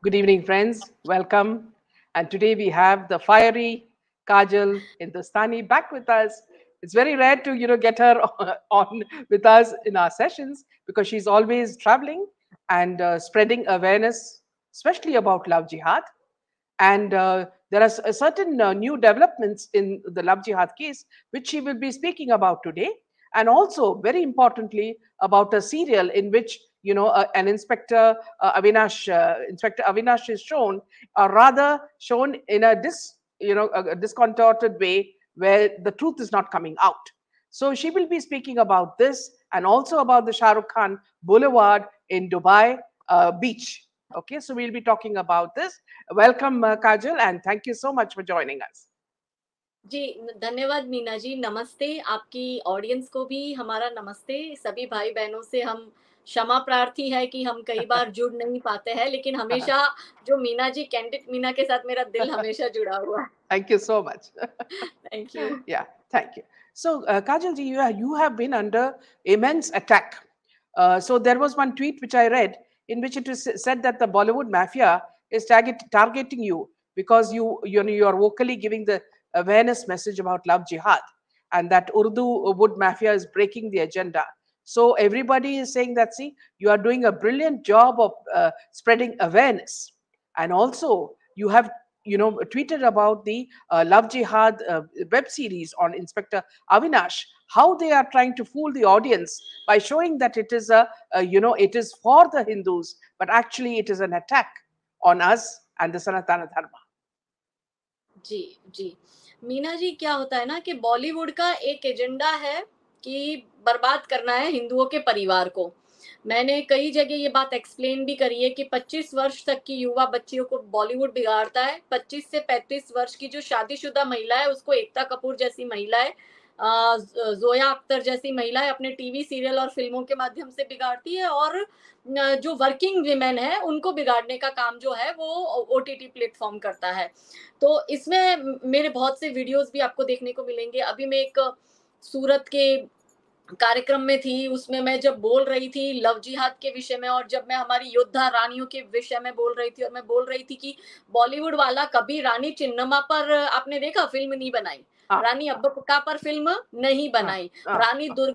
Good evening, friends. Welcome. And today we have the fiery Kajal Hindustani back with us. It's very rare to get her on with us in our sessions because she's always traveling and spreading awareness, especially about love jihad. And there are certain new developments in the Love Jihad case, which she will be speaking about today. And also, very importantly, about a serial in which an Inspector Avinash is shown, or rather shown in a discontorted way where the truth is not coming out. So she will be speaking about this and also about the Shah Rukh Khan Boulevard in Dubai beach. Okay, so we'll be talking about this. Welcome, Kajal, and thank you so much for joining us. जी धन्यवाद मीना जी। नमस्ते आपकी audience को भी हमारा नमस्ते। सभी भाई बहनों से हम क्षमा प्रार्थी है कि हम कई बार जुड़ नहीं पाते हैं, लेकिन हमेशा जो मीना जी कैंडिड मीना के साथ मेरा दिल हमेशा जुड़ा हुआ है। Thank you so much. Thank you. Yeah, thank you. So, Kajal ji, you have been under immense attack. So, there was one tweet which I read in which it was said that the Bollywood mafia is targeting you because you are vocally giving the awareness message about love jihad, and that Urdu wood mafia is breaking the agenda. So, everybody is saying that, see, you are doing a brilliant job of spreading awareness. And also, you have tweeted about the Love Jihad web series on Inspector Avinash, how they are trying to fool the audience by showing that it is it is for the Hindus, but actually it is an attack on us and the Sanatana Dharma. जी जी मीना जी, क्या होता है ना कि बॉलीवुड का एक agenda है कि बर्बाद करना है हिंदुओं के परिवार को। मैंने कई जगह ये बात एक्सप्लेन भी करी है कि 25 वर्ष तक की युवा बच्चियों को बॉलीवुड बिगाड़ता है। 25 से 35 वर्ष की जो शादीशुदा महिला है उसको एकता कपूर जैसी महिलाएं, जोया अख्तर जैसी महिलाएं अपने टीवी सीरियल और फिल्मों के माध्यम से बिगाड़ती है, और जो वर्किंग विमेन है उनको बिगाड़ने का काम जो है वो ओटीटी प्लेटफॉर्म करता है। तो इसमें मेरे बहुत से वीडियोस भी आपको देखने को मिलेंगे। अभी मैं एक सूरत के कार्यक्रम में थी, उसमें मैं जब बोल रही थी लव जिहाद के विषय में, और जब मैं हमारी योद्धा रानियों के विषय में बोल रही थी, और मैं बोल रही थी कि बॉलीवुड वाला कभी रानी चिन्नम्मा पर आपने देखा फिल्म नहीं बनाई, रानी अब्बका पर फिल्म नहीं बनाई, Rani Durga,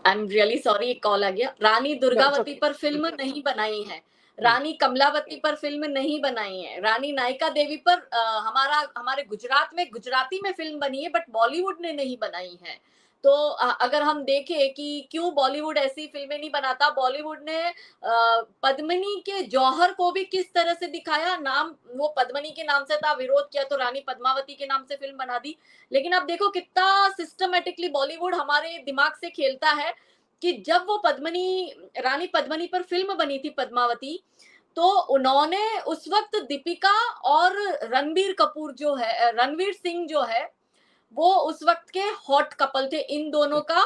I am really sorry एक कॉल आ गया, रानी दुर्गावती पर फिल्म नहीं बनाई है, रानी कमलावती पर फिल्म नहीं बनाई है, रानी नायिका देवी पर हमारे गुजरात में गुजराती में फिल्म बनी है, बट बॉलीवुड ने नहीं बनाई है। तो अगर हम देखें कि क्यों बॉलीवुड ऐसी फिल्में नहीं बनाता, बॉलीवुड ने पद्मिनी के जौहर को भी किस तरह से दिखाया, नाम वो पद्मिनी के नाम से था, विरोध किया तो रानी पद्मावती के नाम से फिल्म बना दी। लेकिन अब देखो कितना सिस्टमेटिकली बॉलीवुड हमारे दिमाग से खेलता है कि जब वो रानी पद्मिनी पर फिल्म बनी थी पद्मावती, तो उन्होंने उस वक्त दीपिका और रणवीर सिंह जो है वो उस वक्त के हॉट कपल थे। इन दोनों का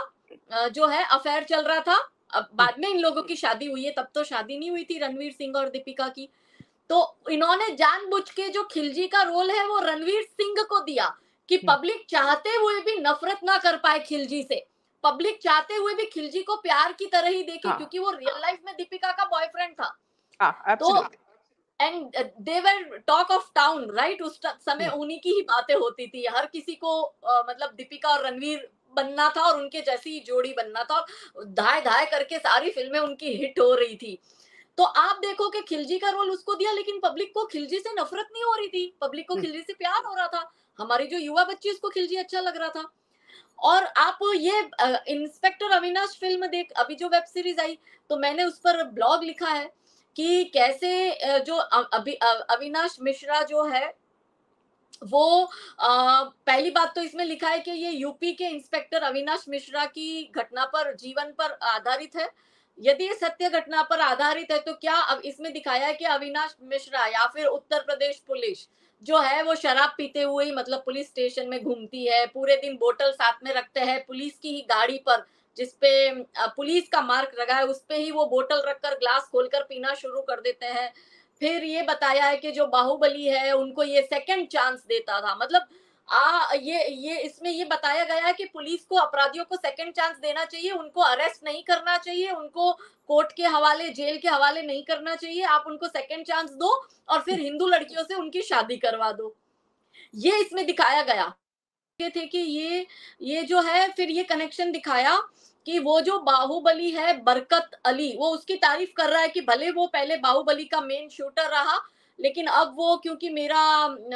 जो है अफेयर चल रहा था। अब बाद में इन लोगों की शादी हुई है, तब तो शादी नहीं हुई थी रणवीर सिंह और दीपिका की। तो इन्होंने जानबूझ के जो खिलजी का रोल है वो रणवीर सिंह को दिया कि पब्लिक चाहते हुए भी नफरत ना कर पाए खिलजी से, पब्लिक चाहते हुए भी खिलजी को प्यार की तरह ही देखे, क्योंकि वो रियल लाइफ में दीपिका का बॉयफ्रेंड था। तो and they were talk of town, right? उस समय उन्हीं की ही बातें होती थी, हर किसी को मतलब दीपिका और रणवीर बनना था और उनके जैसी जोड़ी बनना था, धाए धाए करके सारी फिल्में उनकी हिट हो रही थी। तो आप देखो कि खिलजी का रोल उसको दिया, लेकिन पब्लिक को खिलजी से नफरत नहीं हो रही थी, पब्लिक को खिलजी से प्यार हो रहा था। हमारी जो युवा बच्ची उसको खिलजी अच्छा लग रहा था। और आप ये इंस्पेक्टर अविनाश फिल्म देख, अभी जो वेब सीरीज आई, तो मैंने उस पर ब्लॉग लिखा है कि कैसे अविनाश मिश्रा जो है वो पहली बात तो इसमें लिखा है कि ये यूपी के इंस्पेक्टर अविनाश मिश्रा की घटना पर, जीवन पर आधारित है। यदि ये सत्य घटना पर आधारित है तो क्या अब इसमें दिखाया है कि अविनाश मिश्रा या फिर उत्तर प्रदेश पुलिस जो है वो शराब पीते हुए ही मतलब पुलिस स्टेशन में घूमती है, पूरे दिन बोतल साथ में रखते हैं, पुलिस की ही गाड़ी पर जिसपे पुलिस का मार्क लगा है उस पे ही वो बोतल रखकर ग्लास खोलकर पीना शुरू कर देते हैं। फिर ये बताया है कि जो बाहुबली है उनको ये सेकंड चांस देता था। मतलब ये इसमें ये बताया गया है कि पुलिस को अपराधियों को सेकंड चांस देना चाहिए, उनको अरेस्ट नहीं करना चाहिए, उनको कोर्ट के हवाले, जेल के हवाले नहीं करना चाहिए, आप उनको सेकंड चांस दो और फिर हिंदू लड़कियों से उनकी शादी करवा दो। ये इसमें दिखाया गया ये थे कि ये जो है, फिर ये कनेक्शन दिखाया कि वो जो बाहुबली है बरकत अली, वो उसकी तारीफ कर रहा है कि भले वो पहले बाहुबली का मेन शूटर रहा, लेकिन अब वो क्योंकि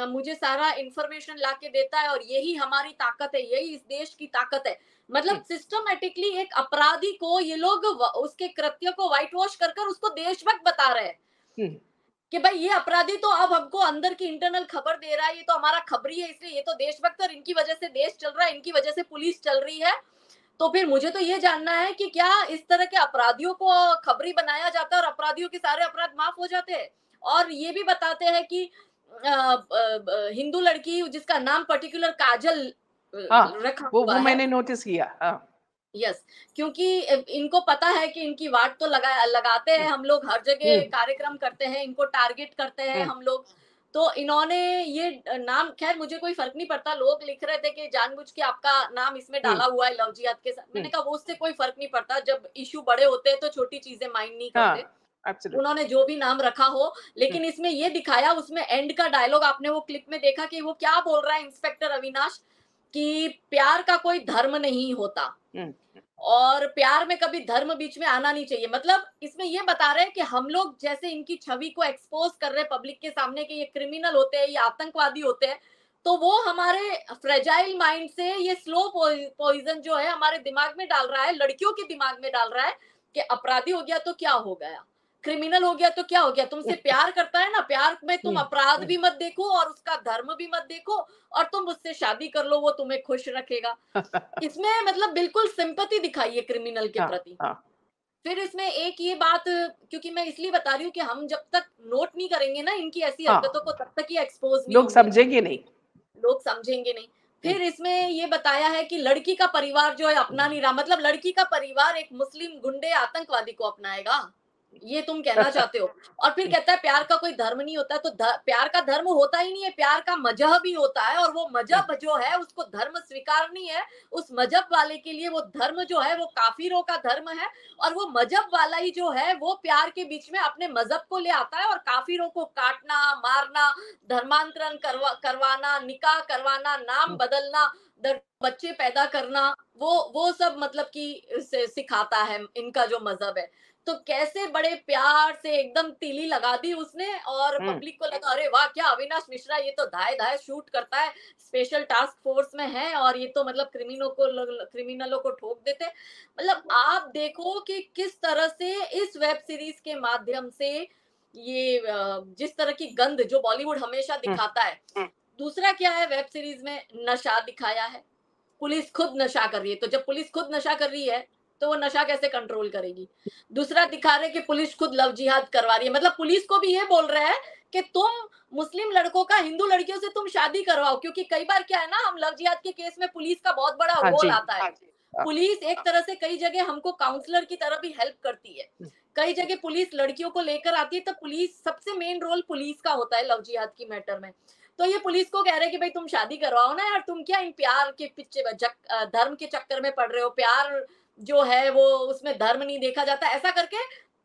मुझे सारा इंफॉर्मेशन लाके देता है और यही हमारी ताकत है, यही इस देश की ताकत है। मतलब सिस्टमेटिकली एक अपराधी को ये लोग उसके कृत्य को व्हाइट वॉश कर कर उसको देशभक्त बता रहे हैं कि भाई ये अपराधी तो अब हमको अंदर की इंटरनल खबर दे रहा है, ये तो हमारा खबरी है, इसलिए ये तो देशभक्त और इनकी वजह से देश चल रहा है, इनकी वजह से पुलिस चल रही है। तो फिर मुझे तो ये जानना है कि क्या इस तरह के अपराधियों को खबरी बनाया जाता है और अपराधियों के सारे अपराध माफ हो जाते हैं? और ये भी बताते हैं कि हिंदू लड़की जिसका नाम पर्टिकुलर काजल हाँ, रखा वो हुआ है। मैंने नोटिस किया। हाँ। यस, क्योंकि इनको पता है कि इनकी वाट तो लगाते हैं हम लोग, हर जगह हम्म कार्यक्रम करते हैं, इनको टारगेट करते हैं हम्म हम लोग। तो इन्होंने ये नाम, खैर मुझे कोई फर्क नहीं पड़ता, लोग लिख रहे थे कि जानबूझ के आपका नाम इसमें डाला हुआ है लव जिहाद के साथ। मैंने कहा वो उससे कोई फर्क नहीं पड़ता, जब इशू बड़े होते हैं तो छोटी चीजें माइंड नहीं करते। हाँ, एब्सोल्युटली। उन्होंने जो भी नाम रखा हो, लेकिन इसमें ये दिखाया, उसमें एंड का डायलॉग आपने वो क्लिप में देखा कि वो क्या बोल रहा है इंस्पेक्टर अविनाश, कि प्यार का कोई धर्म नहीं होता और प्यार में कभी धर्म बीच में आना नहीं चाहिए। मतलब इसमें ये बता रहे हैं कि हम लोग जैसे इनकी छवि को एक्सपोज कर रहे हैं पब्लिक के सामने कि ये क्रिमिनल होते हैं, ये आतंकवादी होते हैं, तो वो हमारे फ्रेजाइल माइंड से ये स्लो पॉइजन जो है हमारे दिमाग में डाल रहा है, लड़कियों के दिमाग में डाल रहा है कि अपराधी हो गया तो क्या हो गया, क्रिमिनल हो गया तो क्या हो गया, तुमसे प्यार करता है ना, प्यार में तुम अपराध भी मत देखो और उसका धर्म भी मत देखो और तुम उससे शादी कर लो, वो तुम्हें खुश रखेगा। इसमें मतलब बिल्कुल सिंपैथी दिखाई है क्रिमिनल के हाँ प्रति। हाँ फिर इसमें एक ये बात, क्योंकि मैं इसलिए बता रही हूँ कि हम जब तक नोट नहीं करेंगे ना इनकी ऐसी हरकतों हाँ, को, तब तक ये एक्सपोज नहीं लोग होंगे, समझेंगे नहीं। लोग समझेंगे नहीं। हम्म, फिर इसमें ये बताया है कि लड़की का परिवार जो है अपना नहीं रहा, मतलब लड़की का परिवार एक मुस्लिम गुंडे आतंकवादी को अपनाएगा, ये तुम कहना चाहते हो। और फिर कहता है प्यार का कोई धर्म नहीं होता, तो प्यार का धर्म होता ही नहीं है, प्यार का मजहब ही होता है, और वो मजहब जो है उसको धर्म स्वीकार नहीं है, उस मजहब वाले के लिए वो धर्म जो है वो काफिरों का धर्म है, और वो मजहब वाला ही जो है वो प्यार के बीच में अपने मजहब को ले आता है और काफिरों को काटना, मारना, धर्मांतरण करवाना, निकाह करवाना, नाम बदलना, बच्चे पैदा करना, वो सब मतलब कि सिखाता है इनका जो मजहब है। तो कैसे बड़े प्यार से एकदम तीली लगा दी उसने, और पब्लिक को लगा अरे वाह क्या अविनाश मिश्रा, ये तो धाए धाए शूट करता है, स्पेशल टास्क फोर्स में है और ये तो मतलब क्रिमिनलों को ठोक देते। मतलब आप देखो कि किस तरह से इस वेब सीरीज के माध्यम से ये जिस तरह की गंध जो बॉलीवुड हमेशा दिखाता है। दूसरा क्या है, वेब सीरीज में नशा दिखाया है, पुलिस खुद नशा कर रही है, तो जब पुलिस खुद नशा कर रही है तो वो नशा कैसे कंट्रोल करेगी। दूसरा दिखा रहे कि पुलिस खुद लव जिहाद करवा रही है, मतलब पुलिस को भी ये बोल रहा है कि तुम मुस्लिम लड़कों का हिंदू लड़कियों से तुम शादी करवाओ, क्योंकि कई बार क्या है ना, हम लव जिहाद के केस में पुलिस का बहुत बड़ा हाँ रोल जी। आता है। पुलिस एक तरह से कई जगह हमको काउंसलर की तरह भी हेल्प करती है, कई जगह पुलिस लड़कियों को लेकर आती है, तो पुलिस सबसे मेन रोल पुलिस का होता है लव जिहाद की मैटर में। तो ये पुलिस को कह रहे हैं कि भाई तुम शादी करवाओ ना यार, तुम क्या इन प्यार के पीछे धर्म के चक्कर में पड़ रहे हो, प्यार जो है वो उसमें धर्म नहीं देखा जाता, ऐसा करके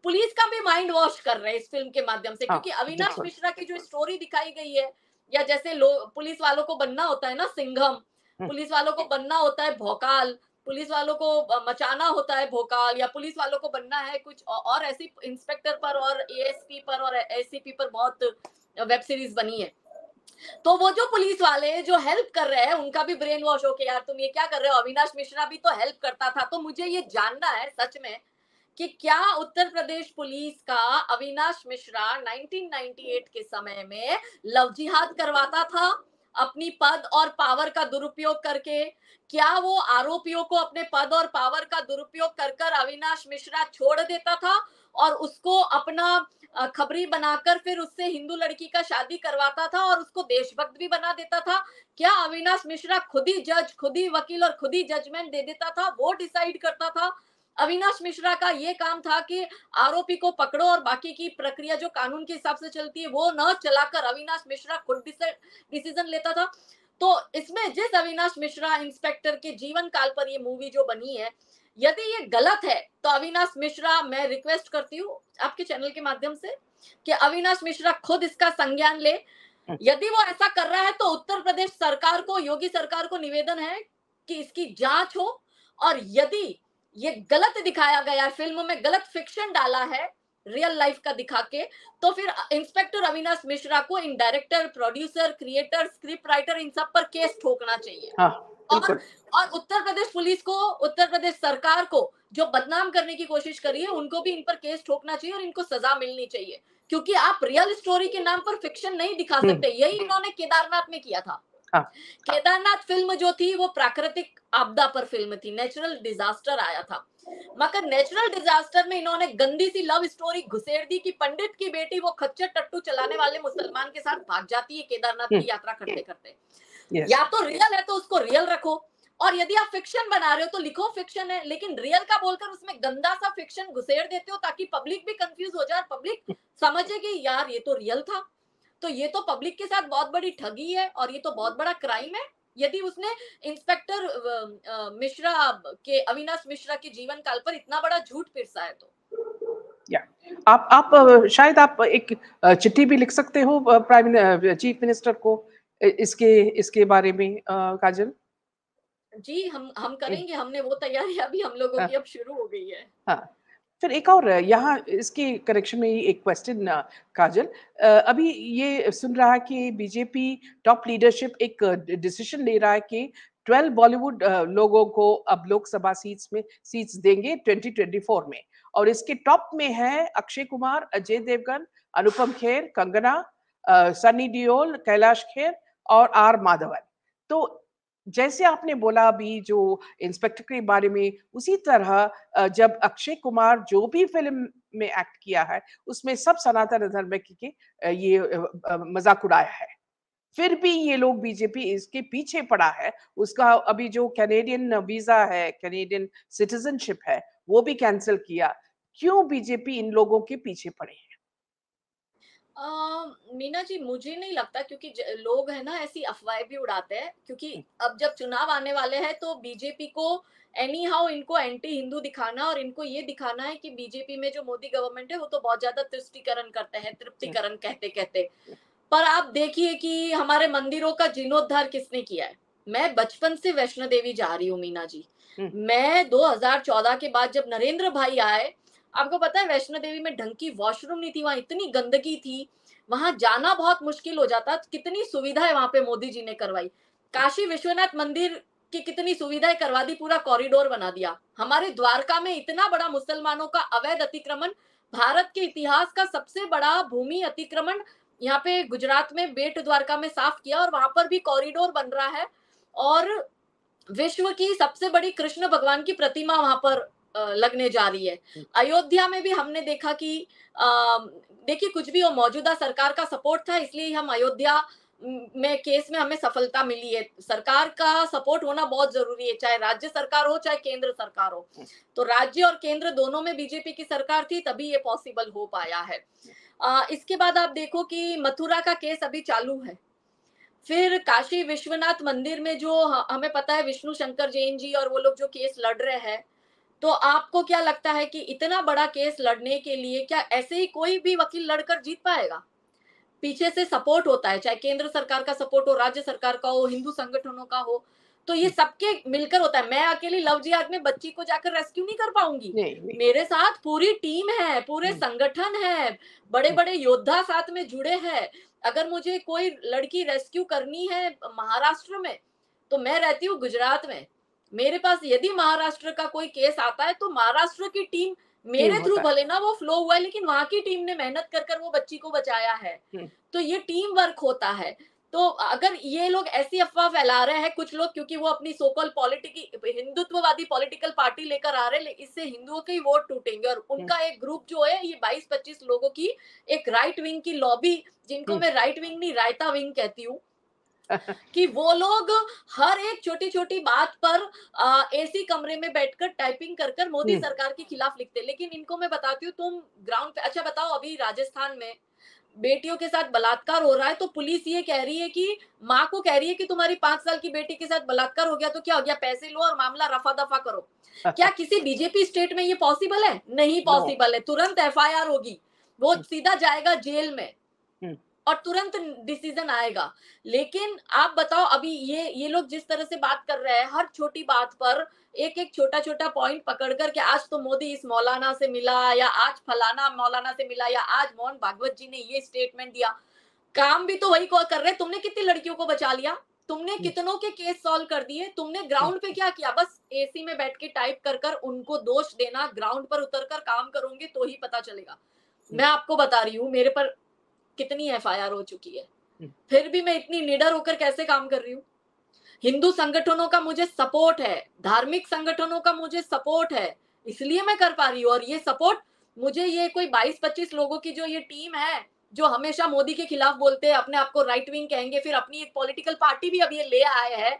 पुलिस का भी माइंड वॉश कर रहे हैं इस फिल्म के माध्यम से। हाँ, क्योंकि अविनाश बिल्कुल। मिश्रा की जो स्टोरी दिखाई गई है, या जैसे लोग पुलिस वालों को बनना होता है ना सिंघम, पुलिस वालों को बनना होता है भौकाल, पुलिस वालों को मचाना होता है भोकाल, या पुलिस वालों को बनना है कुछ और ऐसी इंस्पेक्टर पर और एएसपी पर और एसीपी पर बहुत वेब सीरीज बनी है। तो वो जो पुलिस वाले जो हेल्प कर रहे हैं उनका भी ब्रेन वॉश हो के यार तुम ये क्या कर रहे हो, अविनाश मिश्रा भी तो हेल्प करता था। तो मुझे ये जानना है सच में कि क्या उत्तर प्रदेश पुलिस का अविनाश मिश्रा 1998 के समय में लव जिहाद करवाता था अपनी पद और पावर का दुरुपयोग करके? क्या वो आरोपियों को अपने पद और पावर का दुरुपयोग कर कर अविनाश मिश्रा छोड़ देता था और उसको अपना खबरी बनाकर फिर उससे हिंदू लड़की का शादी करवाता था और उसको देशभक्त भी बना देता था? क्या अविनाश मिश्रा खुद ही जज, खुद ही वकील और खुद ही जजमेंट दे देता था, वो डिसाइड करता था? अविनाश मिश्रा का ये काम था कि आरोपी को पकड़ो और बाकी की प्रक्रिया जो कानून के हिसाब से चलती है वो न चलाकर अविनाश मिश्रा खुद डिसीजन लेता था? तो इसमें जिस अविनाश मिश्रा इंस्पेक्टर के जीवन काल पर ये मूवी जो बनी है, यदि ये गलत है तो अविनाश मिश्रा, मैं रिक्वेस्ट करती हूँ आपके चैनल के माध्यम से कि अविनाश मिश्रा खुद इसका संज्ञान ले। यदि वो ऐसा कर रहा है तो उत्तर प्रदेश सरकार को, योगी सरकार को निवेदन है कि इसकी जांच हो, और यदि ये गलत दिखाया गया फिल्म में, गलत फिक्शन डाला है रियल लाइफ का दिखा के, तो फिर इंस्पेक्टर अविनाश मिश्रा को इन director, producer, creator, script writer, इन सब पर केस ठोकना चाहिए। हाँ, और उत्तर प्रदेश पुलिस को, उत्तर प्रदेश सरकार को जो बदनाम करने की कोशिश करी है, उनको भी इन पर केस ठोकना चाहिए और इनको सजा मिलनी चाहिए, क्योंकि आप रियल स्टोरी के नाम पर फिक्शन नहीं दिखा सकते। यही इन्होंने केदारनाथ में किया था। केदारनाथ फिल्म जो थी वो प्राकृतिक आपदा पर फिल्म थी, नेचुरल डिजास्टर आया था, मगर नेचुरल डिजास्टर में इन्होंने गंदी सी लव स्टोरी घुसेड़ दी कि पंडित की बेटी वो खच्चर टट्टू चलाने वाले मुसलमान के साथ भाग जाती है केदारनाथ की यात्रा करते करते। या तो रियल है तो उसको रियल रखो, और यदि आप फिक्शन बना रहे हो तो लिखो फिक्शन है, लेकिन रियल का बोलकर उसमें गंदा सा फिक्शन घुसेड़ देते हो ताकि पब्लिक भी कंफ्यूज हो जाए, पब्लिक समझे कि यार ये तो रियल था। तो ये तो पब्लिक के साथ बहुत बड़ी ठगी है और ये तो बहुत बड़ा क्राइम है यदि उसने इंस्पेक्टर मिश्रा के, अविनाश मिश्रा के जीवन काल पर इतना बड़ा झूठ पिरसा है तो। या आप शायद आप एक चिट्ठी भी लिख सकते हो चीफ मिनिस्टर को इसके बारे में, काजल। जी हम करेंगे, हमने वो तैयारी अभी हम लोगों की अब शुरू हो गई है। हाँ, फिर एक और यहाँ इसके कनेक्शन में एक क्वेश्चन, काजल, अभी ये सुन रहा है कि बीजेपी टॉप लीडरशिप एक डिसीजन ले रहा है कि 12 बॉलीवुड लोगों को अब लोकसभा सीट्स देंगे 2024 में, और इसके टॉप में है अक्षय कुमार, अजय देवगन, अनुपम खेर, कंगना, सनी देओल, कैलाश खेर और आर माधवन। तो जैसे आपने बोला अभी जो इंस्पेक्टर के बारे में, उसी तरह जब अक्षय कुमार जो भी फिल्म में एक्ट किया है उसमें सब सनातन धर्म के ये मजाक उड़ाया है, फिर भी ये लोग बीजेपी इसके पीछे पड़ा है। उसका अभी जो कैनेडियन वीजा है, कैनेडियन सिटीजनशिप है, वो भी कैंसिल किया। क्यों बीजेपी इन लोगों के पीछे पड़े हैं? मीना जी, मुझे नहीं लगता, क्योंकि लोग है ना ऐसी अफवाहें भी उड़ाते हैं, क्योंकि अब जब चुनाव आने वाले हैं तो बीजेपी को एनी हाउ इनको एंटी हिंदू दिखाना, और इनको ये दिखाना है कि बीजेपी में जो मोदी गवर्नमेंट है वो तो बहुत ज्यादा तुष्टिकरण करते हैं, तृप्तिकरण कहते कहते। पर आप देखिए कि हमारे मंदिरों का जीर्णोद्धार किसने किया है। मैं बचपन से वैष्णो देवी जा रही हूँ मीना जी। मैं 2014 के बाद जब नरेंद्र भाई आए, आपको पता है वैष्णो देवी में ढंग की वॉशरूम नहीं थी, वहां इतनी गंदगी थी, वहां जाना बहुत मुश्किल हो जाता। कितनी सुविधाएं वहां पे मोदी जी ने करवाई। काशी विश्वनाथ मंदिर की कितनी सुविधाएं करवा दी, पूरा कॉरिडोर बना दिया। हमारे द्वारका में इतना बड़ा मुसलमानों का अवैध अतिक्रमण, भारत के इतिहास का सबसे बड़ा भूमि अतिक्रमण यहाँ पे गुजरात में बेट द्वारका में साफ किया, और वहां पर भी कॉरिडोर बन रहा है, और विश्व की सबसे बड़ी कृष्ण भगवान की प्रतिमा वहां पर लगने जा रही है। अयोध्या में भी हमने देखा कि देखिए कुछ भी हो, मौजूदा सरकार का सपोर्ट था, इसलिए हम अयोध्या में केस में हमें सफलता मिली है। सरकार का सपोर्ट होना बहुत जरूरी है, चाहे राज्य सरकार हो चाहे केंद्र सरकार हो। तो राज्य और केंद्र दोनों में बीजेपी की सरकार थी, तभी ये पॉसिबल हो पाया है। इसके बाद आप देखो कि मथुरा का केस अभी चालू है। फिर काशी विश्वनाथ मंदिर में जो हमें पता है विष्णु शंकर जैन जी और वो लोग जो केस लड़ रहे हैं, तो आपको क्या लगता है कि इतना बड़ा केस लड़ने के लिए क्या ऐसे ही कोई भी वकील लड़कर जीत पाएगा? पीछे से सपोर्ट होता है, चाहे केंद्र सरकार का सपोर्ट हो, राज्य सरकार का हो, हिंदू संगठनों का हो, तो ये सबके मिलकर होता है। मैं अकेली लव जिहाद में बच्ची को जाकर रेस्क्यू नहीं कर पाऊंगी। नहीं। मेरे साथ पूरी टीम है, पूरे संगठन है, बड़े बड़े योद्धा साथ में जुड़े हैं। अगर मुझे कोई लड़की रेस्क्यू करनी है महाराष्ट्र में, तो मैं रहती हूँ गुजरात में, मेरे पास यदि महाराष्ट्र का कोई केस आता है तो महाराष्ट्र की टीम मेरे थ्रू, भले ना वो फ्लो हुआ है, लेकिन वहां की टीम ने मेहनत कर कर वो बच्ची को बचाया है। तो ये टीम वर्क होता है। तो अगर ये लोग ऐसी अफवाह फैला रहे हैं कुछ लोग, क्योंकि वो अपनी सोकल हिंदुत्ववादी पॉलिटिकल पार्टी लेकर आ रहे हैं, इससे हिंदुओं के वोट टूटेंगे, और उनका एक ग्रुप जो है ये 22-25 लोगों की एक राइट विंग की लॉबी, जिनको मैं राइट विंग नहीं रायता विंग कहती हूँ, कि वो लोग हर एक छोटी छोटी बात पर एसी कमरे में बैठकर टाइपिंग कर कर मोदी सरकार के खिलाफ लिखते। लेकिन इनको मैं बताती हूँ, तुम ग्राउंड पे, अच्छा बताओ अभी राजस्थान में बेटियों के साथ बलात्कार हो रहा है तो पुलिस ये कह रही है कि माँ को कह रही है कि तुम्हारी 5 साल की बेटी के साथ बलात्कार हो गया तो क्या हो गया, पैसे लो और मामला रफा दफा करो। क्या किसी बीजेपी स्टेट में ये पॉसिबल है? नहीं नो। पॉसिबल है। तुरंत एफआईआर होगी, वो सीधा जाएगा जेल में और तुरंत डिसीजन आएगा। लेकिन आप बताओ, अभी ये लोग जिस तरह से बात कर रहे हैं, हर छोटी बात पर एक एक छोटा छोटा पॉइंट पकड़ कर के आज तो मोदी इस मौलाना से मिला, या आज फलाना मौलाना से मिला, या आज मोहन भागवत जी ने ये स्टेटमेंट दिया। काम भी तो वही को कर रहे। तुमने कितनी लड़कियों को बचा लिया, तुमने कितनों के केस सॉल्व कर दिए, तुमने ग्राउंड पे क्या किया? बस एसी में बैठ के टाइप कर कर उनको दोष देना, ग्राउंड पर उतर कर काम करोगे तो ही पता चलेगा। मैं आपको बता रही हूँ मेरे पर कितनी एफआईआर हो चुकी है, फिर भी मैं इतनी निडर होकर कैसे काम कर रही हूँ। हिंदू संगठनों का मुझे सपोर्ट है, धार्मिक संगठनों का मुझे सपोर्ट है, इसलिए मैं कर पा रही हूँ। और ये सपोर्ट मुझे, ये कोई 22-25 लोगों की जो ये टीम है जो हमेशा मोदी के खिलाफ बोलते हैं, अपने आप को राइट विंग कहेंगे, फिर अपनी एक पॉलिटिकल पार्टी भी अब ये ले आए हैं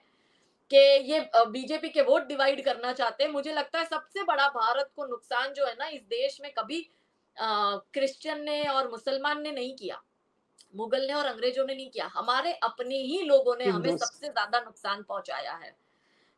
कि ये बीजेपी के वोट डिवाइड करना चाहते हैं। मुझे लगता है सबसे बड़ा भारत को नुकसान जो है ना इस देश में, कभी क्रिश्चियन ने और मुसलमान ने नहीं किया, मुगल ने और अंग्रेजों ने नहीं किया, हमारे अपने ही लोगों ने हमें हिंदूज। सबसे ज्यादा नुकसान पहुंचाया है।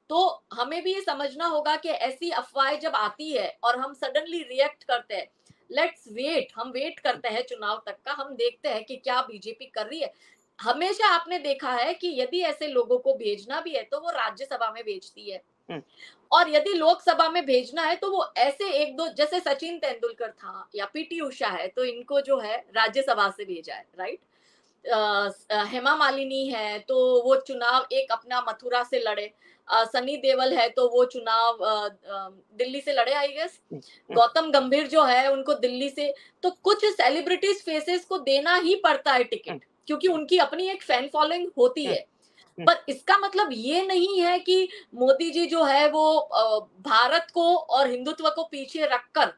तो हमें भी ये समझना होगा कि ऐसी अफवाहें जब आती है और हम सडनली रिएक्ट करते हैं, लेट्स वेट, हम वेट करते हैं चुनाव तक का, हम देखते हैं कि क्या बीजेपी कर रही है। हमेशा आपने देखा है कि यदि ऐसे लोगों को भेजना भी है तो वो राज्यसभा में भेजती है, और यदि लोकसभा में भेजना है तो वो ऐसे एक दो, जैसे सचिन तेंदुलकर था या पीटी उषा है तो इनको जो है राज्यसभा से भेजा है, राइट। हेमा मालिनी है तो वो चुनाव एक अपना मथुरा से लड़े, सनी देओल है तो वो चुनाव दिल्ली से लड़े आई गेस, गौतम गंभीर जो है उनको दिल्ली से। तो कुछ सेलिब्रिटीज फेसेस को देना ही पड़ता है टिकट, क्योंकि उनकी अपनी एक फैन फॉलोइंग होती है। पर इसका मतलब ये नहीं है कि मोदी जी जो है वो भारत को और हिंदुत्व को पीछे रखकर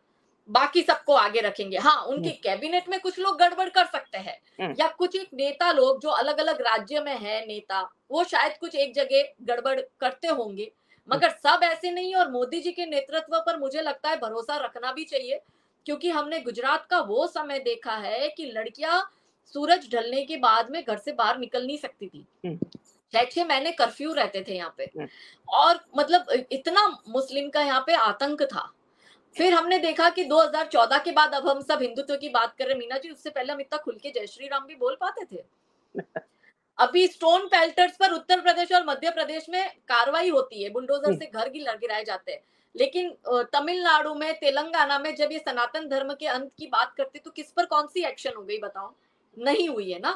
बाकी सबको आगे रखेंगे। हाँ, उनकी कैबिनेट में कुछ लोग गड़बड़ कर सकते हैं, या कुछ एक नेता लोग जो अलग अलग राज्य में है नेता, वो शायद कुछ एक जगह गड़बड़ करते होंगे, मगर सब ऐसे नहीं। और मोदी जी के नेतृत्व पर मुझे लगता है भरोसा रखना भी चाहिए, क्योंकि हमने गुजरात का वो समय देखा है कि लड़कियां सूरज ढलने के बाद में घर से बाहर निकल नहीं सकती थी। 6-6 महीने कर्फ्यू रहते थे यहाँ पे, और मतलब इतना मुस्लिम का यहाँ पे आतंक था। फिर हमने देखा कि 2014 के बाद अब हम सब हिंदुत्व की बात कर रहे हैं। मीना जी, उससे पहले हम इतना खुल के जय श्री राम भी बोल पाते थे। अभी स्टोन पेल्टर्स पर उत्तर प्रदेश और मध्य प्रदेश में कार्रवाई होती है, बुलडोजर से घर गिराए जाते हैं, लेकिन तमिलनाडु में, तेलंगाना में जब ये सनातन धर्म के अंत की बात करते तो किस पर कौन सी एक्शन हो गई बताओ? नहीं हुई है ना।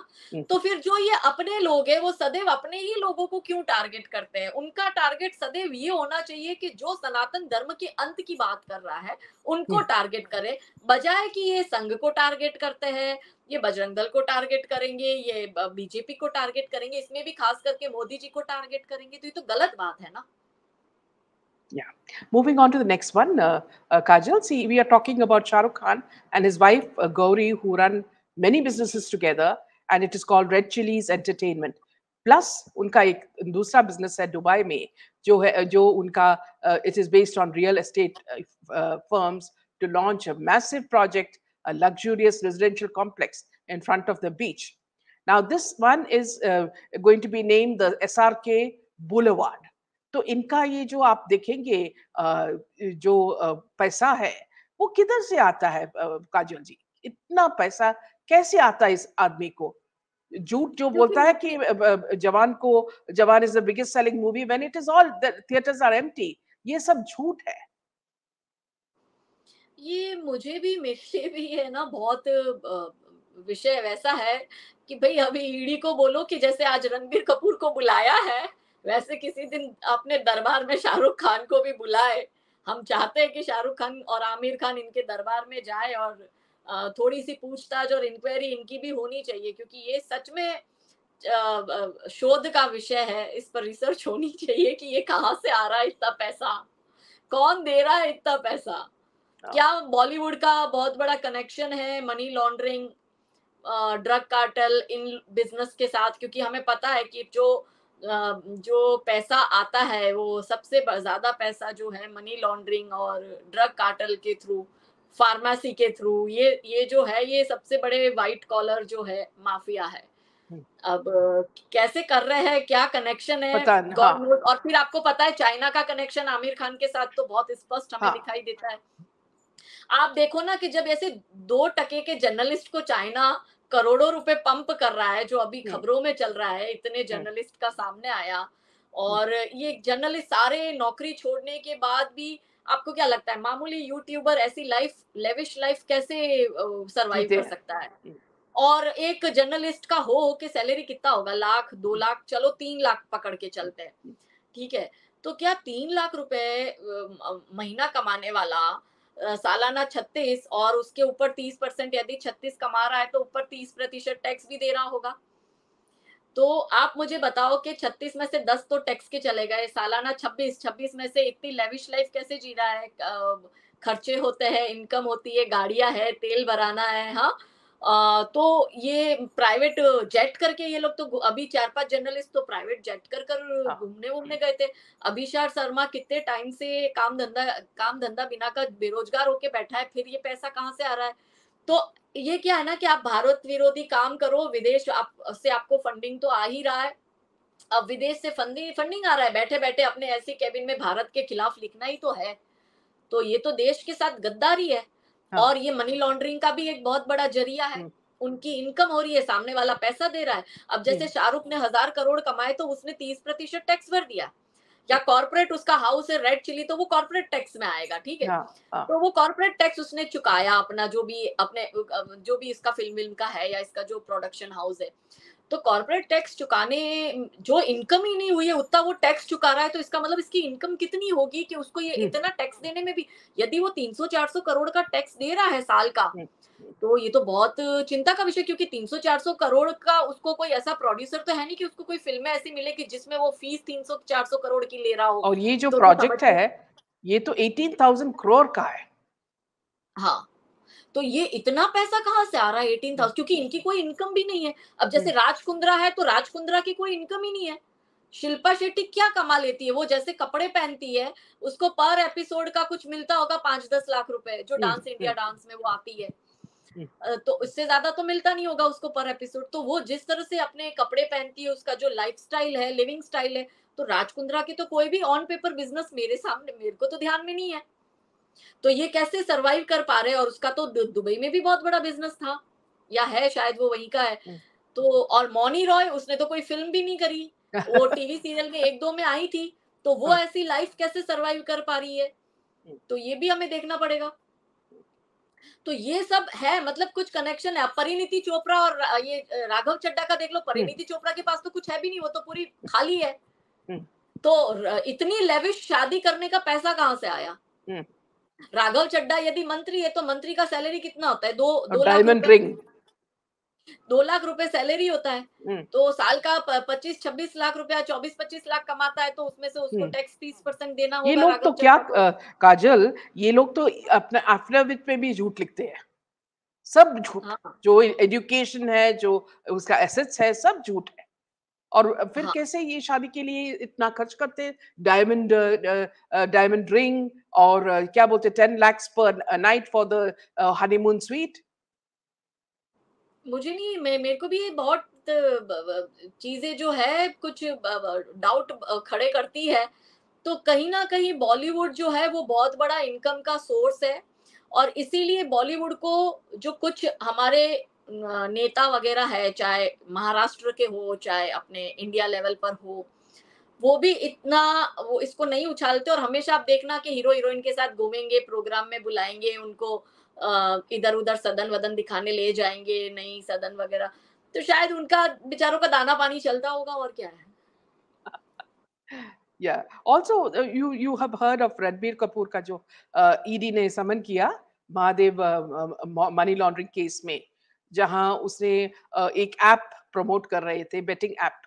तो फिर जो ये अपने लोग हैं वो सदैव अपने ही लोगों को क्यों टारगेट करते हैं? उनका टारगेट सदैव ये होना चाहिए कि जो सनातन धर्म के अंत की बात कर रहा है उनको टारगेट करे, बजाय कि ये संघ को टारगेट करते हैं, ये बजरंग दल को टारगेट करेंगे, ये बीजेपी को टारगेट करेंगे, इसमें भी खास करके मोदी जी को टारगेट करेंगे, तो ये तो गलत बात है ना। Yeah. Moving on to the next one, Kajal. See, we are talking about Shah Rukh Khan and his wife Gauri, who run many businesses together, and it is called Red Chillies Entertainment. Plus, उनका एक दूसरा business है Dubai में, जो उनका it is based on real estate firms to launch a massive project, a luxurious residential complex in front of the beach. Now, this one is going to be named the SRK Boulevard. तो इनका ये जो आप देखेंगे जो पैसा है वो किधर से आता है काजल जी? इतना पैसा कैसे आता है इस आदमी को? झूठ जो बोलता है कि Jawan is the biggest selling movie when it is all the theatres are empty, ये सब झूठ है। ये मुझे भी, मेरे लिए भी है ना बहुत विषय वैसा है कि भाई अभी ईडी को बोलो कि जैसे आज रणबीर कपूर को बुलाया है, वैसे किसी दिन अपने दरबार में शाहरुख खान को भी बुलाए। हम चाहते हैं कि शाहरुख खान और आमिर खान इनके दरबार में जाए और थोड़ी सी पूछताछ और इंक्वायरी इनकी भी होनी चाहिए, क्योंकि ये सच में शोध का विषय है, इस पर रिसर्च होनी चाहिए कि ये कहाँ से आ रहा है इतना पैसा, कौन दे रहा है इतना पैसा। क्या बॉलीवुड का बहुत बड़ा कनेक्शन है money laundering, drug cartel in business के साथ? क्योंकि हमें पता है कि जो पैसा आता है वो सबसे ज्यादा पैसा जो है मनी लॉन्ड्रिंग और ड्रग कार्टेल के थ्रू फार्मेसी के थ्रू, ये जो है ये सबसे बड़े व्हाइट कॉलर जो है माफिया है। अब कैसे कर रहे हैं, क्या कनेक्शन है, पता नहीं, गॉड हाँ नोज। और फिर आपको पता है चाइना का कनेक्शन आमिर खान के साथ तो बहुत स्पष्ट हमें हाँ दिखाई देता है। आप देखो ना कि जब ऐसे 2 टके के जर्नलिस्ट को चाइना करोड़ों रुपए पंप कर रहा है, जो अभी हम्म, खबरों में चल रहा है, इतने हम्म, जर्नलिस्ट का सामने आया, हम्म, और ये जर्नलिस्ट सारे नौकरी छोड़ने के बाद भी, आपको क्या लगता है मामूली यूट्यूबर ऐसी लाइफ, लेविश लाइफ कैसे सरवाइव जीते कर हैं। सकता है? और एक जर्नलिस्ट का हो के सैलरी कितना होगा, लाख 2 लाख, चलो 3 लाख पकड़ के चलते हैं, ठीक है। तो क्या 3 लाख रुपए महीना कमाने वाला सालाना 36 और उसके ऊपर 30%, यदि 36 कमा रहा है तो ऊपर 30% टैक्स भी दे रहा होगा। तो आप मुझे बताओ कि 36 में से 10 तो टैक्स के चले गए, सालाना 26, 26 में से इतनी लेविश लाइफ कैसे जी रहा है? खर्चे होते हैं, इनकम होती है, गाड़ियां है, तेल भराना है, हाँ। तो ये प्राइवेट जेट करके ये लोग तो अभी 4-5 जर्नलिस्ट तो प्राइवेट जेट कर हाँ घूमने वूमने गए थे। अभिषार शर्मा कितने टाइम से काम धंधा बिना का बेरोजगार होके बैठा है, फिर ये पैसा कहाँ से आ रहा है? तो ये क्या है ना कि आप भारत विरोधी काम करो, विदेश आप से आपको फंडिंग तो आ ही रहा है। अब विदेश से फंडिंग फंडिंग आ रहा है, बैठे बैठे अपने ऐसे केबिन में भारत के खिलाफ लिखना ही तो है। तो ये तो देश के साथ गद्दारी है। हाँ और ये मनी लॉन्ड्रिंग का भी एक बहुत बड़ा जरिया है। हम्म, उनकी इनकम हो रही है, सामने वाला पैसा दे रहा है। अब जैसे शाहरुख ने 1000 करोड़ कमाए तो उसने 30% टैक्स भर दिया, या कॉर्पोरेट उसका हाउस है रेड चिली, तो वो कॉर्पोरेट टैक्स में आएगा, ठीक है। हाँ हाँ तो वो कॉर्पोरेट टैक्स उसने चुकाया अपना, जो भी अपने जो भी इसका फिल्म का है या इसका जो प्रोडक्शन हाउस है। तो कॉर्पोरेट टैक्स चुकाने, जो इनकम ही नहीं हुई है उतना वो टैक्स चुका रहा है, तो इसका मतलब इसकी इनकम कितनी होगी कि उसको ये हम्म, इतना टैक्स देने में भी, यदि वो 300-400 करोड़ का टैक्स दे रहा है साल का, हम्म, तो ये तो बहुत चिंता का विषय। क्योंकि 300-400 करोड़ का उसको कोई ऐसा प्रोड्यूसर तो है नहीं कि उसको कोई फिल्में ऐसी मिले कि जिसमें वो फीस 300-400 करोड़ की ले रहा हो। और ये जो तो प्रोजेक्ट समझिए। है ये तो 18,000 करोड़ का है। हाँ, तो ये इतना पैसा कहाँ से आ रहा है 18,000, क्योंकि इनकी कोई इनकम भी नहीं है। अब जैसे हम्म, राज कुंद्रा है तो राज कुंद्रा की कोई इनकम ही नहीं है। शिल्पा शेट्टी क्या कमा लेती है? वो जैसे कपड़े पहनती है, उसको पर एपिसोड का कुछ मिलता होगा 5-10 लाख रुपए, जो हम्म, डांस इंडिया डांस में वो आती है। हम्म, तो इससे ज्यादा तो मिलता नहीं होगा उसको पर एपिसोड। तो वो जिस तरह से अपने कपड़े पहनती है, उसका जो लाइफस्टाइल है, लिविंग स्टाइल है, तो राज कुंद्रा की तो कोई भी ऑन पेपर बिजनेस मेरे सामने, मेरे को तो ध्यान में नहीं है। तो ये कैसे सरवाइव कर पा रहे हैं? और उसका तो दुबई में भी बहुत बड़ा बिजनेस था, या है शायद, वो वहीं का है। हम्म, तो और मौनी रॉय, उसने तो कोई फिल्म भी नहीं करी, वो टीवी सीरियल में 1-2 में आई थी। तो वो हाँ, ऐसी लाइफ कैसे सरवाइव कर पा रही है? हम्म, तो ये भी हमें देखना पड़ेगा। तो ये सब है, मतलब कुछ कनेक्शन है। अब परिणीति चोपड़ा और ये राघव चड्ढा का देख लो। हम्म, परिणीति चोपड़ा के पास तो कुछ है भी नहीं, वो तो पूरी खाली है। हम्म, तो इतनी लेविश शादी करने का पैसा कहाँ से आया? हम्म, राघव चड्ढा यदि मंत्री है तो मंत्री का सैलरी कितना होता है? दो और दो लाख डायमंड रुपए रिंग। 2 लाख रुपए सैलरी होता है। हम्म, तो साल का 25-26 लाख रुपया, 24-25 लाख कमाता है, तो उसमें से उसको हम्म, टैक्स 30% देना ये होगा लोग तो राघव क्या चड्ढा को। काजल, ये लोग तो अपना एफिडेविट पे भी झूठ लिखते हैं, सब झूठ। हाँ, जो एजुकेशन है, जो उसका एसेट्स है, सब झूठ है। और फिर हाँ, कैसे ये शादी के लिए इतना खर्च करते हैं? डायमंड डायमंड रिंग, और क्या बोलते हैं, 10 lakhs पर night for the honeymoon sweet. मुझे नहीं, मैं मेरे को भी ये बहुत चीजें जो है कुछ डाउट खड़े करती है। तो कहीं ना कहीं बॉलीवुड जो है वो बहुत बड़ा इनकम का सोर्स है। और इसीलिए बॉलीवुड को, जो कुछ हमारे नेता वगैरह है, चाहे महाराष्ट्र के हो चाहे अपने इंडिया लेवल पर हो, वो भी इतना, वो इसको नहीं उछालते। और हमेशा आप देखना कि हीरो हीरोइन के साथ घूमेंगे, प्रोग्राम में बुलाएंगे उनको, इधर उधर सदन वदन दिखाने ले जाएंगे, नहीं सदन वगैरह। तो शायद उनका बेचारों का दाना पानी चलता होगा, और क्या है। Yeah. Also, you have heard of Ranbir Kapoor का जो ईडी ने समन किया महादेव मनी लॉन्ड्रिंग केस में, जहां उसने एक ऐप प्रमोट कर रहे थे, बेटिंग ऐप।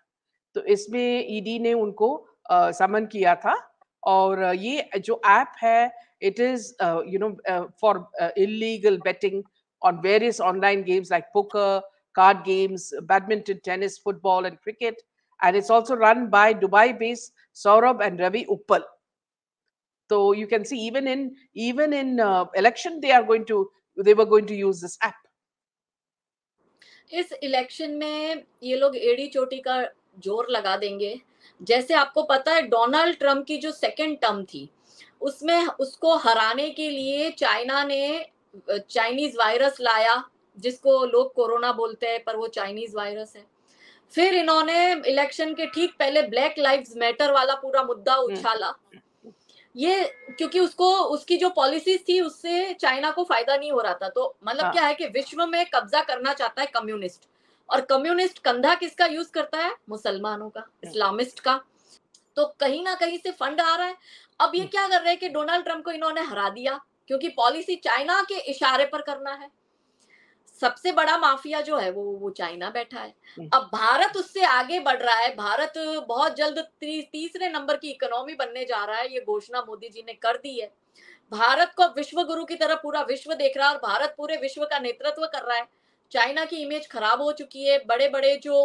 तो इसमें ईडी ने उनको समन किया था। और ये जो ऐप है, it is for illegal betting on various online games like poker, card games, badminton, tennis, football, and cricket. And it's also run by Dubai-based Saurabh and Ravi Uppal. So you can see even in election they were going to use this app. इस election में ये लोग एड़ी चोटी का जोर लगा देंगे। जैसे आपको पता है डोनाल्ड ट्रम्प की जो सेकंड टर्म थी उसमें उसको हराने के लिए चाइना ने चाइनीज वायरस लाया, जिसको लोग कोरोना बोलते हैं पर वो चाइनीज वायरस है। फिर इन्होंने इलेक्शन के ठीक पहले ब्लैक लाइव्स मैटर वाला पूरा मुद्दा उछाला। ये क्योंकि उसको उसकी जो पॉलिसीज थी उससे चाइना को फायदा नहीं हो रहा था। तो मतलब हाँ। क्या है कि विश्व में कब्जा करना चाहता है कम्युनिस्ट, और कम्युनिस्ट कंधा किसका यूज करता है? मुसलमानों का, इस्लामिस्ट का। तो कहीं ना कहीं से फंड आ रहा है। अब ये क्या कर रहे हैं कि डोनाल्ड ट्रम्प को इन्होंने हरा दिया क्योंकि पॉलिसी चाइना के इशारे पर करना है। सबसे बड़ा माफिया जो है वो चाइना बैठा है। अब भारत उससे आगे बढ़ रहा है। भारत बहुत जल्द तीसरे नंबर की इकोनॉमी बनने जा रहा है, ये घोषणा मोदी जी ने कर दी है। भारत को विश्व गुरु की तरह पूरा विश्व देख रहा है और भारत पूरे विश्व का नेतृत्व कर रहा है। चाइना की इमेज खराब हो चुकी है। बड़े बड़े जो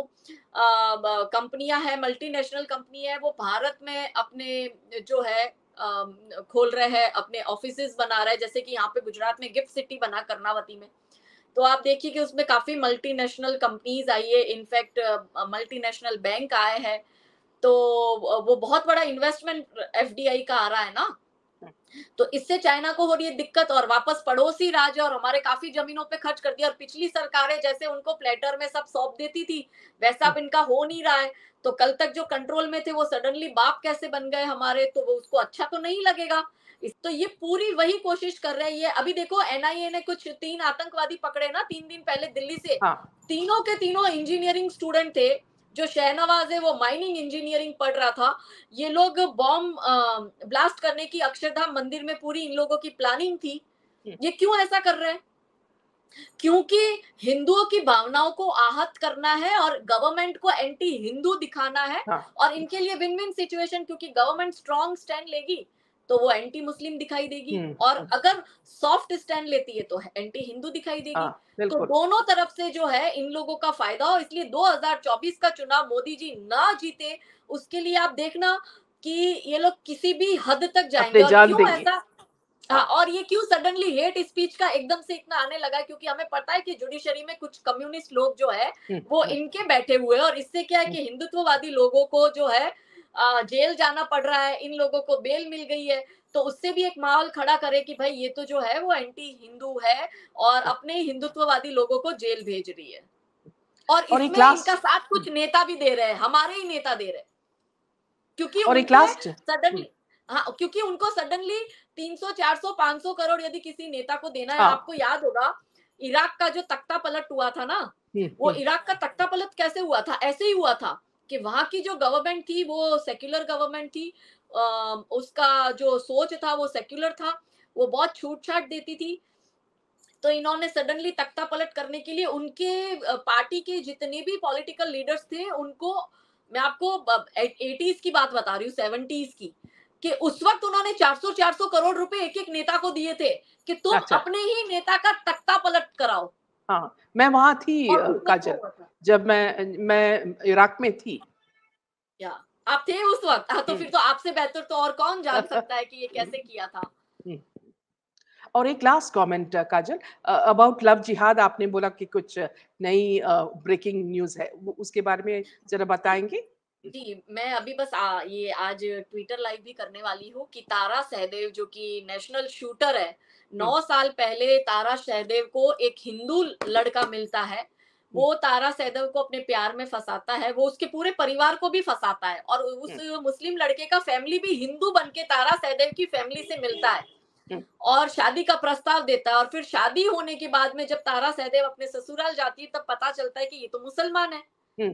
कंपनियां हैं, मल्टीनेशनल कंपनी है, वो भारत में अपने जो है खोल रहे हैं, अपने ऑफिसेज बना रहे हैं। जैसे कि यहाँ पे गुजरात में गिफ्ट सिटी बना कर्नावती में, तो आप देखिए कि उसमें काफी मल्टीनेशनल कंपनीज आई है, इनफैक्ट मल्टीनेशनल बैंक आए हैं। तो वो बहुत बड़ा इन्वेस्टमेंट एफडीआई का आ रहा है ना। तो इससे चाइना को हो रही है दिक्कत, और वापस पड़ोसी राज्य और हमारे काफी जमीनों पे खर्च कर दिया। और पिछली सरकारें जैसे उनको प्लेटर में सब सौंप देती थी, वैसा अब इनका हो नहीं रहा है। तो कल तक जो कंट्रोल में थे वो सडनली बाप कैसे बन गए हमारे, तो वो उसको अच्छा तो नहीं लगेगा। तो ये पूरी वही कोशिश कर रहे हैं। ये अभी देखो एनआईए ने कुछ 3 आतंकवादी पकड़े ना 3 दिन पहले दिल्ली से। हाँ। तीनों के तीनों इंजीनियरिंग स्टूडेंट थे। जो शहनवाज है वो माइनिंग इंजीनियरिंग पढ़ रहा था। ये लोग बॉम्ब ब्लास्ट करने की अक्षरधाम मंदिर में पूरी इन लोगों की प्लानिंग थी। ये क्यों ऐसा कर रहे हैं? क्योंकि हिंदुओं की भावनाओं को आहत करना है और गवर्नमेंट को एंटी हिंदू दिखाना है। हाँ। और इनके लिए विन विन सिचुएशन, क्योंकि गवर्नमेंट स्ट्रॉन्ग स्टैंड लेगी तो वो एंटी मुस्लिम दिखाई देगी, और अगर सॉफ्ट स्टैंड लेती है तो एंटी हिंदू दिखाई देगी। हाँ, तो दोनों तरफ से जो है इन लोगों का फायदा हो। इसलिए 2024 का चुनाव मोदी जी ना जीते उसके लिए आप देखना कि ये लोग किसी भी हद तक जाएंगे। अपने और जान क्यों देंगे। ऐसा, हाँ, और ये क्यों सडनली हेट स्पीच का एकदम से इतना आने लगा है? क्योंकि हमें पता है कि जुडिशरी में कुछ कम्युनिस्ट लोग जो है वो इनके बैठे हुए हैं, और इससे क्या है कि हिंदुत्ववादी लोगों को जो है जेल जाना पड़ रहा है। इन लोगों को बेल मिल गई है, तो उससे भी एक माहौल खड़ा करे कि भाई ये तो जो है वो एंटी हिंदू है और अपने हिंदुत्ववादी लोगों को जेल भेज रही है। और इसमें इनका साथ कुछ नेता भी दे रहे हैं, हमारे ही नेता दे रहे हैं, क्योंकि उनको सडनली, हाँ, क्योंकि उनको सडनली 300, 400, 500 करोड़ यदि किसी नेता को देना है। आपको याद होगा इराक का जो तख्ता पलट हुआ था ना, वो इराक का तख्ता पलट कैसे हुआ था? ऐसे ही हुआ था कि वहां की जो गवर्नमेंट थी वो सेक्युलर गवर्नमेंट थी। उसका जो सोच था वो सेक्युलर था, वो बहुत छूट छाट देती थी। तो इन्होंने सडनली तख्ता पलट करने के लिए उनके पार्टी के जितने भी पॉलिटिकल लीडर्स थे उनको, मैं आपको 80s की बात बता रही हूँ, 70s की, कि उस वक्त उन्होंने 400 करोड़ रुपए एक एक नेता को दिए थे कि तुम अपने ही नेता का तख्ता पलट कराओ। हाँ, मैं वहां थी काजल, जब मैं इराक में थी। क्या आप थे उस वक्त? हाँ, तो फिर तो आपसे बेहतर तो और कौन जान सकता है कि ये कैसे किया था। और एक last comment Kajal, about love जिहाद, आपने बोला कि कुछ नई ब्रेकिंग न्यूज है, उसके बारे में जरा बताएंगे? जी, मैं अभी बस ये आज ट्विटर लाइव भी करने वाली हूँ कि तारा सहदेव जो कि नेशनल शूटर है, 9 साल पहले तारा सहदेव को एक हिंदू लड़का मिलता है। वो तारा सहदेव को अपने प्यार में फंसाता है, वो उसके पूरे परिवार को भी फंसाता है, और उस मुस्लिम लड़के का फैमिली भी हिंदू बनके तारा सहदेव की फैमिली से मिलता है और शादी का प्रस्ताव देता है। और फिर शादी होने के बाद में जब तारा सहदेव अपने ससुराल जाती है तब पता चलता है कि ये तो मुसलमान है।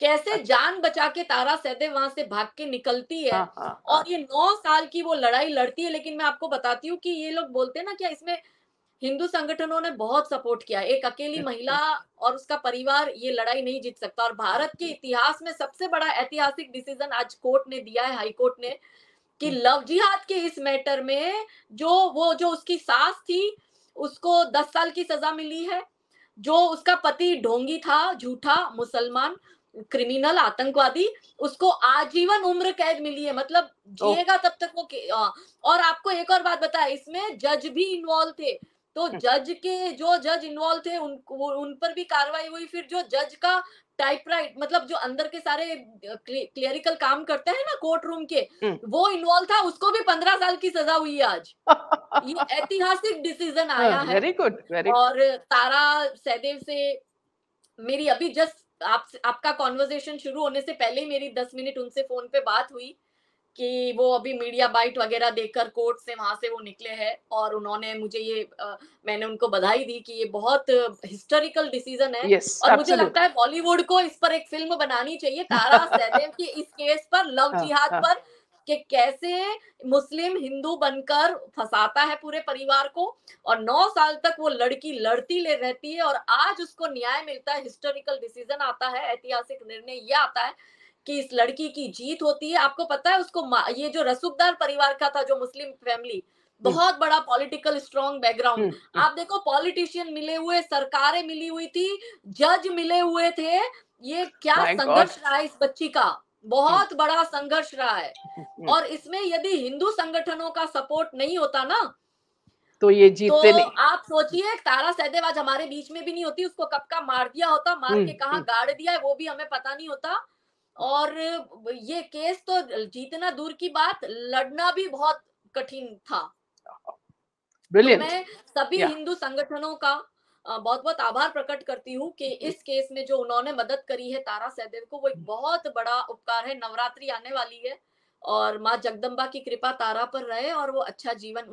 कैसे जान बचा के तारा सहदेव वहां से भाग के निकलती है। और ये 9 साल की वो लड़ाई लड़ती है। लेकिन मैं आपको बताती हूँ कि ये लोग बोलते हैं ना, क्या इसमें हिंदू संगठनों ने बहुत सपोर्ट किया। एक अकेली महिला और उसका परिवार ये लड़ाई नहीं जीत सकता। और भारत के इतिहास में सबसे बड़ा ऐतिहासिक डिसीजन आज कोर्ट ने दिया है, हाई कोर्ट ने, कि लव जिहाद के इस मैटर में जो उसकी सास थी उसको 10 साल की सजा मिली है। जो उसका पति ढोंगी था, झूठा मुसलमान, क्रिमिनल आतंकवादी, उसको आजीवन उम्र कैद मिली है, मतलब जिएगा तब तक वो और आपको एक और बात बताए, इसमें जज भी इन्वॉल्व थे, तो जज के जो जज इन्वॉल्व थे उन पर भी कार्रवाई हुई। फिर जो जज का टाइपराइट, मतलब जो अंदर के सारे क्लियरिकल काम करते हैं ना कोर्ट रूम के, वो इन्वॉल्व था, उसको भी 15 साल की सजा हुई है आज। ये ऐतिहासिक डिसीजन आया है। वेरी गुड, वेरी और तारा सहदेव से मेरी अभी जस्ट आपका कॉन्वर्सेशन शुरू होने से पहले ही मेरी 10 मिनट उनसे फोन पे बात हुई कि वो अभी मीडिया बाइट वगैरह देकर कोर्ट से वहां से वो निकले हैं, और उन्होंने मुझे ये मैंने उनको बधाई दी कि ये बहुत हिस्टोरिकल डिसीजन है। Yes, और मुझे absolutely. लगता है बॉलीवुड को इस पर एक फिल्म बनानी चाहिए, तारा सहदेव की इस केस पर, लव जिहाद पर, कि कैसे मुस्लिम हिंदू बनकर फंसाता है पूरे परिवार को, और 9 साल तक वो लड़की लड़ती ले रहती है, और आज उसको न्याय मिलता है, हिस्टोरिकल डिसीजन आता है, ऐतिहासिक निर्णय ये आता है कि इस लड़की की जीत होती है। आपको पता है उसको ये जो रसूखदार परिवार का था, जो मुस्लिम फैमिली, बहुत बड़ा पॉलिटिकल स्ट्रॉन्ग बैकग्राउंड, आप देखो पॉलिटिशियन मिले हुए, सरकारें मिली हुई थी, जज मिले हुए थे, ये क्या संघर्ष रहा है इस बच्ची का, बहुत बड़ा संघर्ष रहा है। और इसमें यदि हिंदू संगठनों का सपोर्ट नहीं होता ना, तो ये जीतते नहीं। आप सोचिए तारा सहदेव आज हमारे बीच में भी नहीं होती, उसको कब का मार दिया होता, मार के कहाँ गाड़ दिया है वो भी हमें पता नहीं होता। और ये केस तो जीतना दूर की बात, लड़ना भी बहुत कठिन था। Brilliant. तो मैं सभी हिंदू संगठनों का बहुत बहुत आभार प्रकट करती हूँ कि इस केस में जो उन्होंने मदद करी है तारा सहदेव को, वो एक बहुत बड़ा उपकार है। नवरात्रि आने वाली है और माँ जगदम्बा की कृपा तारा पर रहे, और वो अच्छा जीवन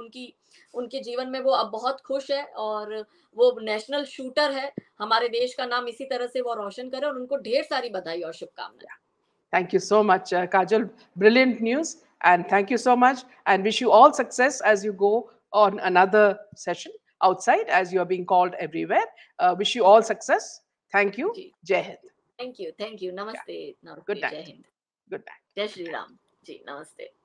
उनके जीवन में वो अब बहुत खुश है, और वो नेशनल शूटर है, हमारे देश का नाम इसी तरह से वो रोशन करे, और उनको ढेर सारी बधाई और शुभकामनाएं। Thank you so much, Kajal. Brilliant news, and thank you so much, and wish you all success as you go on another session outside, as you are being called everywhere. Wish you all success. Thank you. Jai Hind. Thank you. Namaste. Good night. Jai Hind. Good night. Jai Shri Ram. जी नमस्ते।